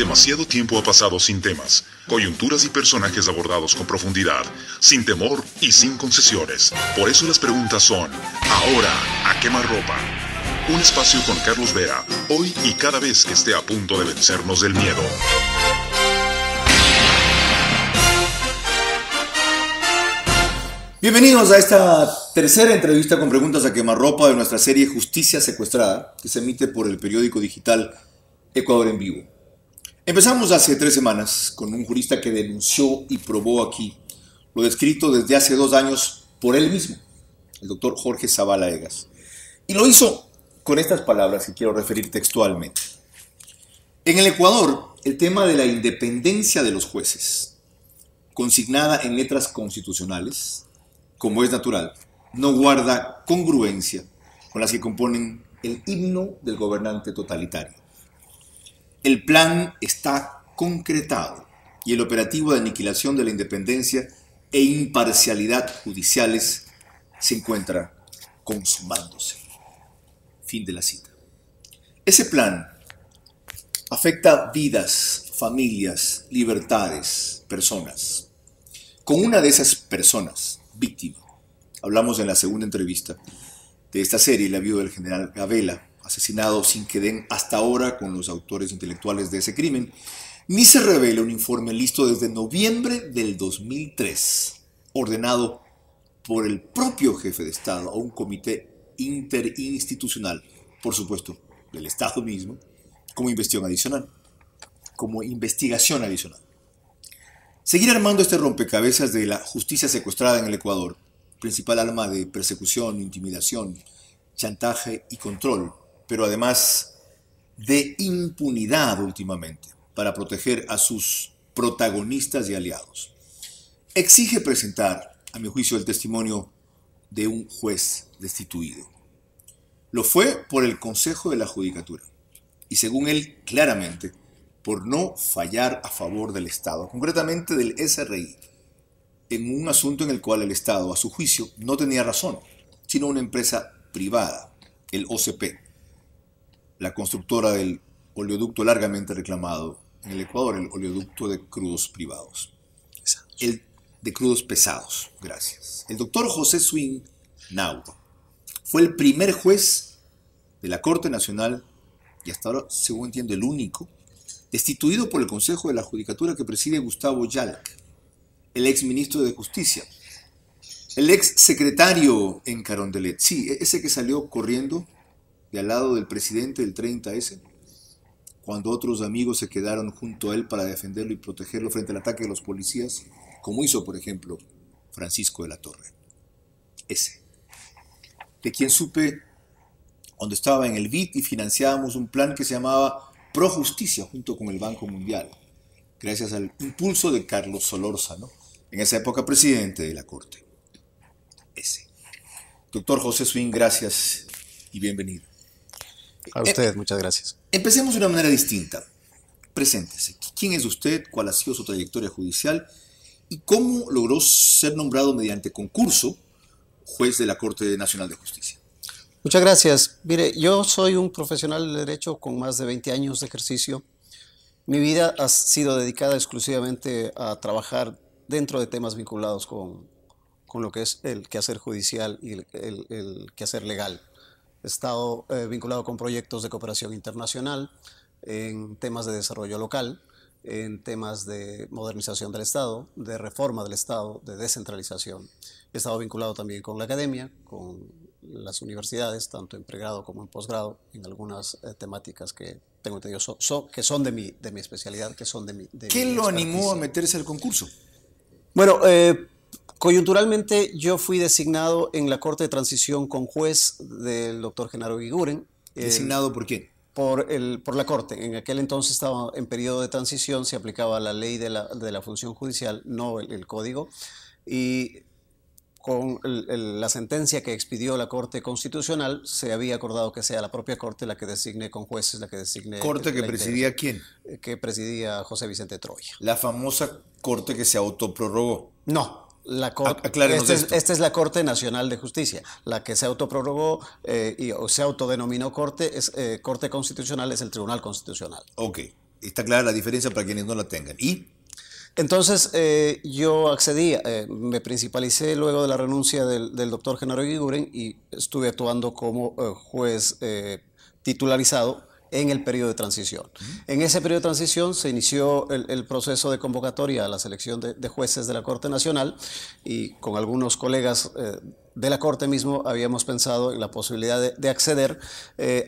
Demasiado tiempo ha pasado sin temas, coyunturas y personajes abordados con profundidad, sin temor y sin concesiones. Por eso las preguntas son, ahora, ¿a quemarropa? Un espacio con Carlos Vera, hoy y cada vez que esté a punto de vencernos del miedo. Bienvenidos a esta tercera entrevista con preguntas a quemarropa de nuestra serie Justicia Secuestrada, que se emite por el periódico digital Ecuador en Vivo. Empezamos hace 3 semanas con un jurista que denunció y probó aquí lo descrito desde hace 2 años por él mismo, el doctor Jorge Zavala Egas. Y lo hizo con estas palabras que quiero referir textualmente. En el Ecuador, el tema de la independencia de los jueces, consignada en letras constitucionales, como es natural, no guarda congruencia con las que componen el himno del gobernante totalitario. El plan está concretado y el operativo de aniquilación de la independencia e imparcialidad judiciales se encuentra consumándose. Fin de la cita. Ese plan afecta vidas, familias, libertades, personas. Con una de esas personas, víctima, hablamos en la segunda entrevista de esta serie, la viuda del general Gabela, asesinado sin que den hasta ahora con los autores intelectuales de ese crimen, ni se revela un informe listo desde noviembre del 2003, ordenado por el propio jefe de Estado a un comité interinstitucional, por supuesto, del Estado mismo, como investigación adicional. Seguir armando este rompecabezas de la justicia secuestrada en el Ecuador, principal arma de persecución, intimidación, chantaje y control, pero además de impunidad últimamente, para proteger a sus protagonistas y aliados. Exige presentar, a mi juicio, el testimonio de un juez destituido. Lo fue por el Consejo de la Judicatura, y según él, claramente, por no fallar a favor del Estado, concretamente del SRI, en un asunto en el cual el Estado, a su juicio, no tenía razón, sino una empresa privada, el OCP, la constructora del oleoducto largamente reclamado en el Ecuador, el oleoducto de crudos privados. De crudos pesados, gracias. El doctor José Swing Nauro fue el primer juez de la Corte Nacional, y hasta ahora, según entiendo, el único, destituido por el Consejo de la Judicatura que preside Gustavo Yalc, el ex ministro de Justicia, el ex secretario en Carondelet, sí, ese que salió corriendo de al lado del presidente del 30S, cuando otros amigos se quedaron junto a él para defenderlo y protegerlo frente al ataque de los policías, como hizo, por ejemplo, Francisco de la Torre. Ese, de quien supe cuando estaba en el BID y financiábamos un plan que se llamaba Pro Justicia junto con el Banco Mundial, gracias al impulso de Carlos Solórzano, en esa época presidente de la Corte. Ese. Doctor José Swing, gracias y bienvenido. A usted, muchas gracias. Empecemos de una manera distinta. Preséntese. ¿Quién es usted? ¿Cuál ha sido su trayectoria judicial? ¿Y cómo logró ser nombrado mediante concurso juez de la Corte Nacional de Justicia? Muchas gracias. Mire, yo soy un profesional de derecho con más de 20 años de ejercicio. Mi vida ha sido dedicada exclusivamente a trabajar dentro de temas vinculados con lo que es el quehacer judicial y el quehacer legal. He estado vinculado con proyectos de cooperación internacional, en temas de desarrollo local, en temas de modernización del Estado, de reforma del Estado, de descentralización. He estado vinculado también con la academia, con las universidades, tanto en pregrado como en posgrado, en algunas temáticas que tengo entendido que son de mi especialidad, que son de mi ¿Qué lo animó a meterse al concurso? Bueno, coyunturalmente yo fui designado en la Corte de Transición con juez del doctor Genaro Guiguren. ¿Designado por quién? Por la Corte. En aquel entonces estaba en periodo de transición, se aplicaba la ley de la función judicial, no el código, y con la sentencia que expidió la Corte Constitucional se había acordado que sea la propia Corte la que designe con jueces, la que designe... ¿Corte que presidía quién? Que presidía José Vicente Troya. La famosa Corte que se autoprorrogó. No. La corte, esta es la Corte Nacional de Justicia, la que se autoprorrogó o se autodenominó Corte, Corte Constitucional, es el Tribunal Constitucional. Ok. Está clara la diferencia para quienes no la tengan. ¿Y? Entonces yo accedí, me principalicé luego de la renuncia del doctor Genaro Eguiguren y estuve actuando como juez titularizado en el periodo de transición. En ese periodo de transición se inició el proceso de convocatoria a la selección de jueces de la Corte Nacional y con algunos colegas de la Corte mismo habíamos pensado en la posibilidad de acceder,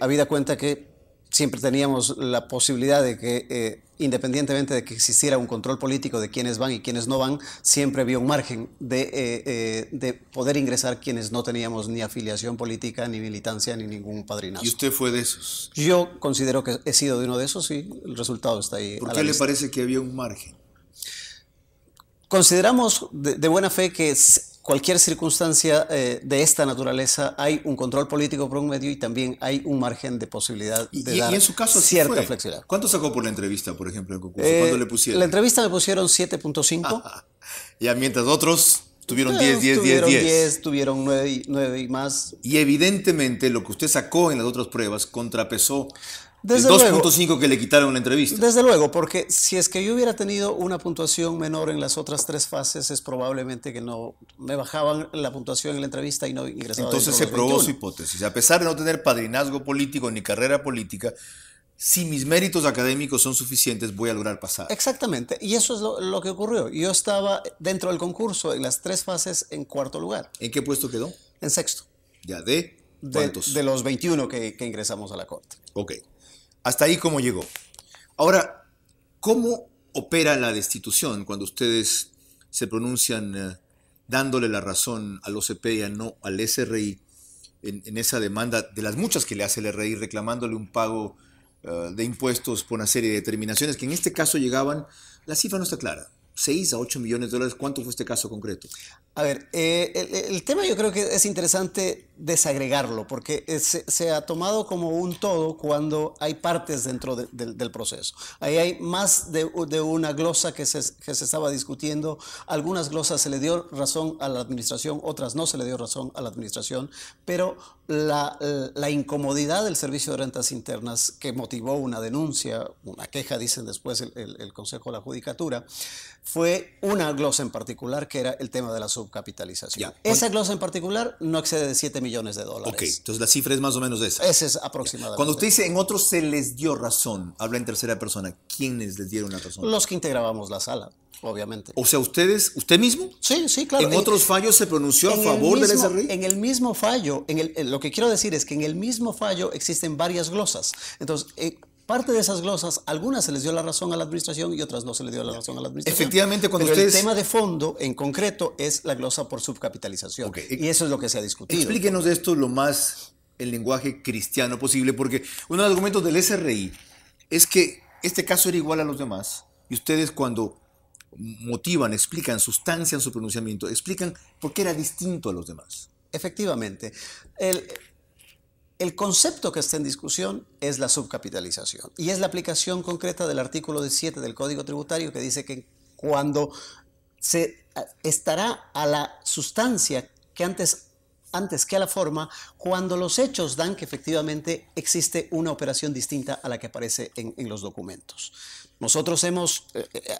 habida cuenta que siempre teníamos la posibilidad de que, independientemente de que existiera un control político de quiénes van y quiénes no van, siempre había un margen de poder ingresar quienes no teníamos ni afiliación política, ni militancia, ni ningún padrinazo. ¿Y usted fue de esos? Yo considero que he sido de uno de esos y el resultado está ahí. ¿Por qué le parece que había un margen? Consideramos de buena fe que cualquier circunstancia de esta naturaleza hay un control político por un medio y también hay un margen de posibilidad de dar en su caso cierta flexibilidad. ¿Cuánto sacó por la entrevista, por ejemplo, en el concurso? ¿Cuánto le pusieron? La entrevista me pusieron 7.5. Ya, mientras otros tuvieron 10, tuvieron 9 y más. Y evidentemente lo que usted sacó en las otras pruebas contrapesó Desde el 2.5 que le quitaron en la entrevista. Desde luego, porque si es que yo hubiera tenido una puntuación menor en las otras 3 fases, es probablemente que no me bajaban la puntuación en la entrevista y no ingresaba. Entonces se probó su hipótesis. A pesar de no tener padrinazgo político ni carrera política, si mis méritos académicos son suficientes, voy a lograr pasar. Exactamente, y eso es lo que ocurrió. Yo estaba dentro del concurso en las 3 fases en 4º lugar. ¿En qué puesto quedó? En 6º. ¿Ya de cuántos? De los 21 que ingresamos a la Corte. Ok. Hasta ahí cómo llegó. Ahora, ¿cómo opera la destitución cuando ustedes se pronuncian dándole la razón al OCP y no al SRI en esa demanda de las muchas que le hace el SRI reclamándole un pago de impuestos por una serie de determinaciones que en este caso llegaban, la cifra no está clara, 6 a 8 millones de dólares? ¿Cuánto fue este caso concreto? A ver, el tema yo creo que es interesante desagregarlo porque se ha tomado como un todo cuando hay partes dentro del proceso. Ahí hay más de una glosa que se estaba discutiendo. Algunas glosas se le dio razón a la administración, otras no se le dio razón a la administración, pero la incomodidad del Servicio de Rentas Internas que motivó una denuncia, una queja, dicen después el Consejo de la Judicatura, fue una glosa en particular que era el tema de la subcapitalización. Esa glosa en particular no excede de 7 millones de dólares. Ok, entonces la cifra es más o menos de esa. Esa es aproximadamente. Cuando usted dice en otros se les dio razón, habla en tercera persona, ¿quiénes les dieron la razón? Los que integrábamos la sala, obviamente. O sea, ¿usted mismo? Sí, claro. ¿En otros fallos se pronunció a favor del SRI? En el mismo fallo, lo que quiero decir es que en el mismo fallo existen varias glosas. Entonces, parte de esas glosas, algunas se les dio la razón a la administración y otras no se le dio la razón a la administración. Efectivamente, cuando Pero ustedes... el tema de fondo, en concreto, es la glosa por subcapitalización. Okay. Y eso es lo que se ha discutido. Explíquenos de esto lo más en lenguaje cristiano posible, porque uno de los argumentos del SRI es que este caso era igual a los demás, y ustedes cuando motivan, explican, sustancian su pronunciamiento, explican por qué era distinto a los demás. Efectivamente. El concepto que está en discusión es la subcapitalización y es la aplicación concreta del artículo 17 del Código Tributario que dice que cuando se estará a la sustancia que antes que a la forma, cuando los hechos dan que efectivamente existe una operación distinta a la que aparece en los documentos. Nosotros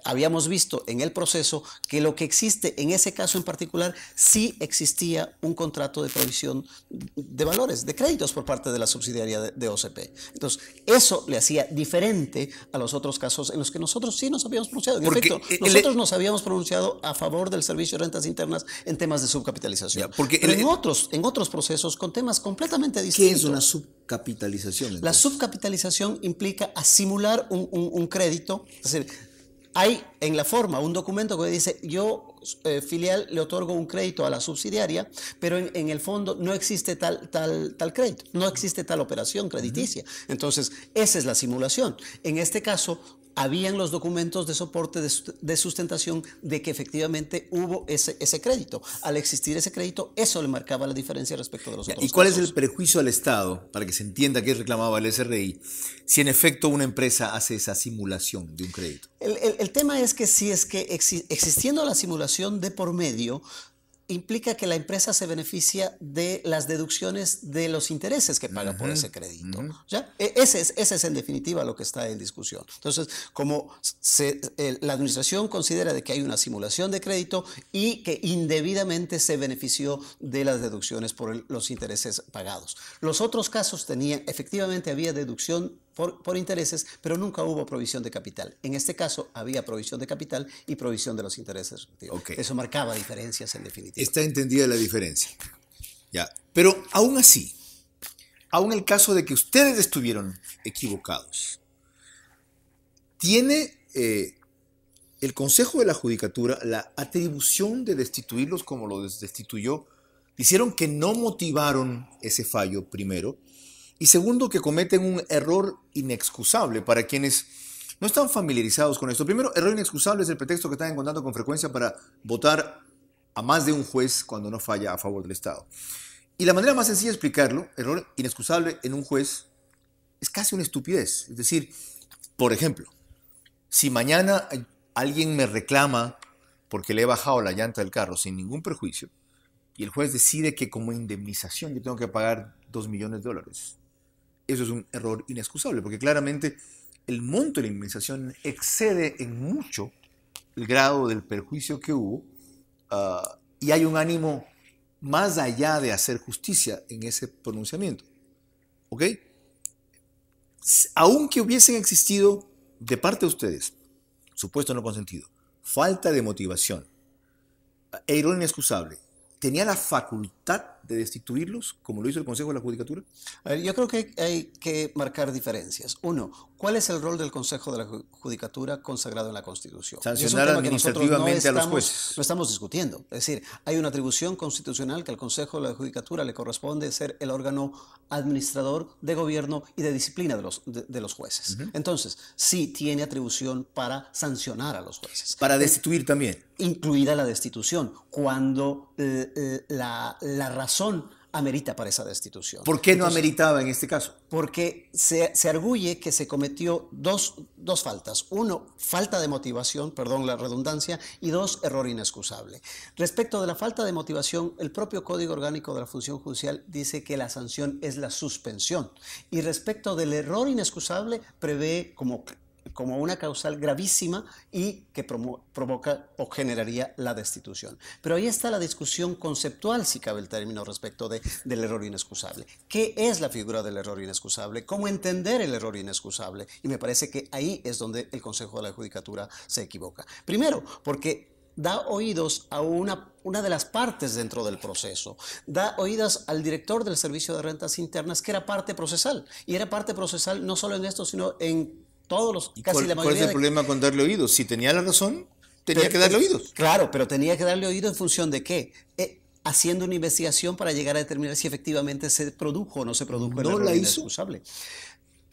habíamos visto en el proceso que lo que existe en ese caso en particular sí existía un contrato de provisión de valores, de créditos por parte de la subsidiaria de OCP. Entonces, eso le hacía diferente a los otros casos en los que nosotros sí nos habíamos pronunciado. En efecto, nosotros nos habíamos pronunciado a favor del Servicio de Rentas Internas en temas de subcapitalización. Pero en otros procesos con temas completamente distintos. ¿Qué es una subcapitalización? Entonces? La subcapitalización implica simular un crédito. Es decir, hay en la forma un documento que dice yo, filial, le otorgo un crédito a la subsidiaria, pero en el fondo no existe tal crédito, no existe tal operación crediticia. Entonces, esa es la simulación. En este caso, habían los documentos de soporte de sustentación de que efectivamente hubo ese crédito. Al existir ese crédito, eso le marcaba la diferencia respecto de los otros ¿Y cuál casos. es el prejuicio al Estado, para que se entienda qué reclamaba el SRI, si en efecto una empresa hace esa simulación de un crédito? El tema es que si es que existiendo la simulación de por medio, implica que la empresa se beneficia de las deducciones de los intereses que paga por ese crédito. ¿Ya? Ese es en definitiva lo que está en discusión. Entonces, como la administración considera de que hay una simulación de crédito y que indebidamente se benefició de las deducciones por los intereses pagados. Los otros casos efectivamente había deducción por intereses, pero nunca hubo provisión de capital. En este caso había provisión de capital y provisión de los intereses. Okay. Eso marcaba diferencias en definitiva. Está entendida la diferencia. Ya. Pero aún así, aún el caso de que ustedes estuvieron equivocados, ¿tiene el Consejo de la Judicatura la atribución de destituirlos como los destituyó? Hicieron que no motivaron ese fallo, primero, y segundo, que cometen un error inexcusable. Para quienes no están familiarizados con esto, primero, error inexcusable es el pretexto que están encontrando con frecuencia para votar a más de un juez cuando no falla a favor del Estado. Y la manera más sencilla de explicarlo, error inexcusable en un juez, es casi una estupidez. Es decir, por ejemplo, si mañana alguien me reclama porque le he bajado la llanta del carro sin ningún perjuicio, y el juez decide que como indemnización yo tengo que pagar $2 millones, eso es un error inexcusable, porque claramente el monto de la indemnización excede en mucho el grado del perjuicio que hubo, y hay un ánimo más allá de hacer justicia en ese pronunciamiento. ¿Ok? Aunque hubiesen existido de parte de ustedes, supuesto no consentido, falta de motivación, error inexcusable, ¿tenía la facultad de destituirlos, como lo hizo el Consejo de la Judicatura? A ver, yo creo que hay que marcar diferencias. Uno, ¿cuál es el rol del Consejo de la Judicatura consagrado en la Constitución? Sancionar administrativamente a los jueces. No estamos discutiendo. Es decir, hay una atribución constitucional que al Consejo de la Judicatura le corresponde ser el órgano administrador de gobierno y de disciplina de los jueces. Entonces, sí tiene atribución para sancionar a los jueces. Para destituir también. Incluida la destitución, cuando la razón amerita para esa destitución. ¿Por qué no ameritaba en este caso? Porque se arguye que se cometió dos faltas. Uno, falta de motivación, perdón la redundancia, y dos, error inexcusable. Respecto de la falta de motivación, el propio Código Orgánico de la Función Judicial dice que la sanción es la suspensión. Y respecto del error inexcusable, prevé como una causal gravísima y que provoca o generaría la destitución. Pero ahí está la discusión conceptual, si cabe el término, respecto del error inexcusable. ¿Qué es la figura del error inexcusable? ¿Cómo entender el error inexcusable? Y me parece que ahí es donde el Consejo de la Judicatura se equivoca. Primero, porque da oídos a una de las partes dentro del proceso. Da oídos al director del Servicio de Rentas Internas, que era parte procesal. Y era parte procesal no solo en esto, sino en todos los, casi la mayoría. ¿Cuál es el problema con darle oídos? Si tenía la razón, tenía que darle oídos. Claro, pero tenía que darle oídos en función de qué. Haciendo una investigación para llegar a determinar si efectivamente se produjo o no se produjo el error inexcusable.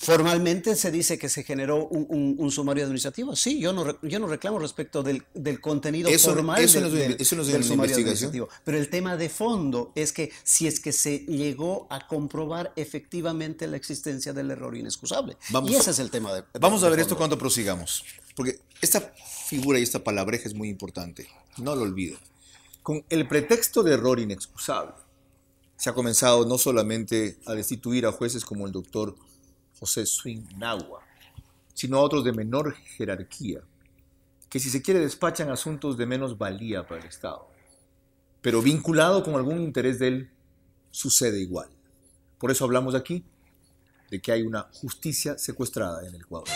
Formalmente se dice que se generó un sumario administrativo. Sí, yo no reclamo respecto del contenido formal eso no es del sumario administrativo. Pero el tema de fondo es que si es que se llegó a comprobar efectivamente la existencia del error inexcusable. Y ese es el tema de Vamos a ver esto cuando prosigamos. Porque esta figura y esta palabreja es muy importante. No lo olviden. Con el pretexto de error inexcusable, se ha comenzado no solamente a destituir a jueces como el doctor José Swing Nagua, sino a otros de menor jerarquía, que si se quiere despachan asuntos de menos valía para el Estado, pero vinculado con algún interés de él, sucede igual. Por eso hablamos aquí de que hay una justicia secuestrada en el Ecuador.